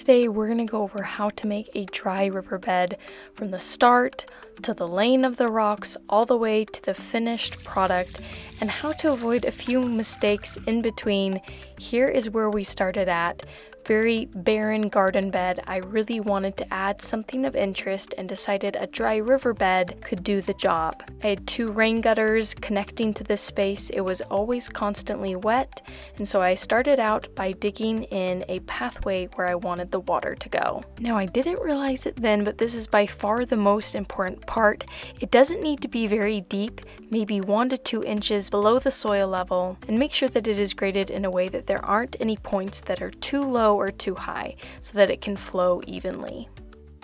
Today we're going to go over how to make a dry riverbed from the start to the laying of the rocks all the way to the finished product, and how to avoid a few mistakes in between. Here is where we started at. Very barren garden bed. I really wanted to add something of interest and decided a dry riverbed could do the job. I had 2 rain gutters connecting to this space. It was always constantly wet, and so I started out by digging in a pathway where I wanted the water to go. Now, I didn't realize it then, but this is by far the most important part. It doesn't need to be very deep, maybe 1 to 2 inches below the soil level, and make sure that it is graded in a way that there aren't any points that are too low or too high so that it can flow evenly.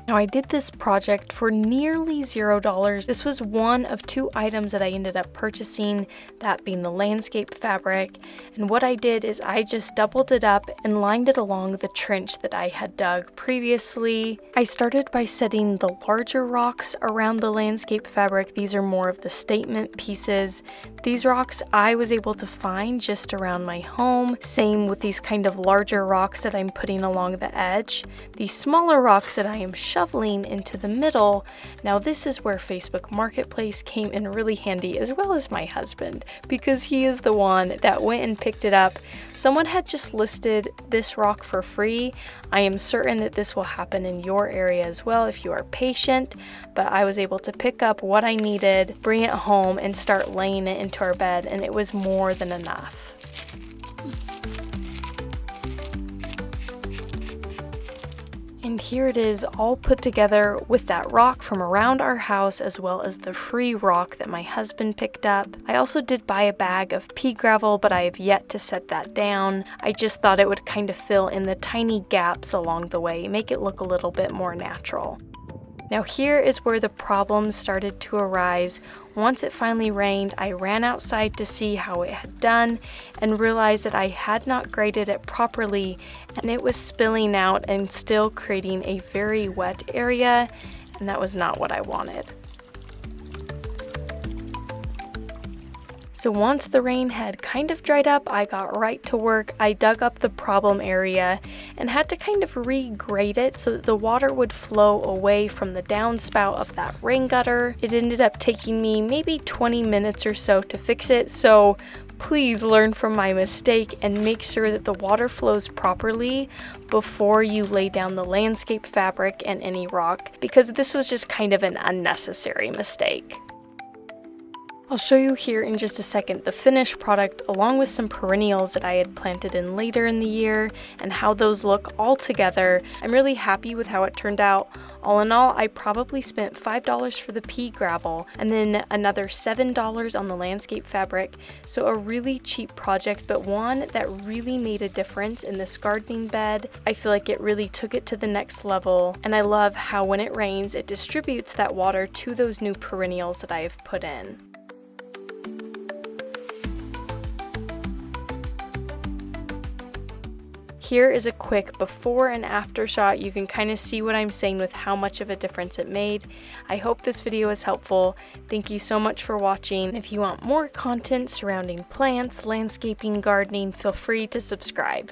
Now, I did this project for nearly $0. This was one of 2 items that I ended up purchasing, that being the landscape fabric. And what I did is I just doubled it up and lined it along the trench that I had dug previously. I started by setting the larger rocks around the landscape fabric. These are more of the statement pieces. These rocks I was able to find just around my home. Same with these kind of larger rocks that I'm putting along the edge. These smaller rocks that I am shoveling into the middle. Now, this is where Facebook Marketplace came in really handy, as well as my husband, because he is the one that went and picked it up. Someone had just listed this rock for free. I am certain that this will happen in your area as well if you are patient, but I was able to pick up what I needed, bring it home, and start laying it into our bed, and it was more than enough. And here it is all put together with that rock from around our house, as well as the free rock that my husband picked up. I also did buy a bag of pea gravel, but I have yet to set that down. I just thought it would kind of fill in the tiny gaps along the way, make it look a little bit more natural. Now, here is where the problems started to arise. Once it finally rained, I ran outside to see how it had done and realized that I had not graded it properly, and it was spilling out and still creating a very wet area, and that was not what I wanted. So once the rain had kind of dried up, I got right to work. I dug up the problem area and had to kind of regrade it so that the water would flow away from the downspout of that rain gutter. It ended up taking me maybe 20 minutes or so to fix it, so please learn from my mistake and make sure that the water flows properly before you lay down the landscape fabric and any rock, because this was just kind of an unnecessary mistake. I'll show you here in just a second the finished product along with some perennials that I had planted in later in the year and how those look all together. I'm really happy with how it turned out. All in all, I probably spent $5 for the pea gravel and then another $7 on the landscape fabric. So a really cheap project, but one that really made a difference in this gardening bed. I feel like it really took it to the next level, and I love how when it rains, it distributes that water to those new perennials that I have put in. Here is a quick before and after shot. You can kind of see what I'm saying with how much of a difference it made. I hope this video is helpful. Thank you so much for watching. If you want more content surrounding plants, landscaping, gardening, feel free to subscribe.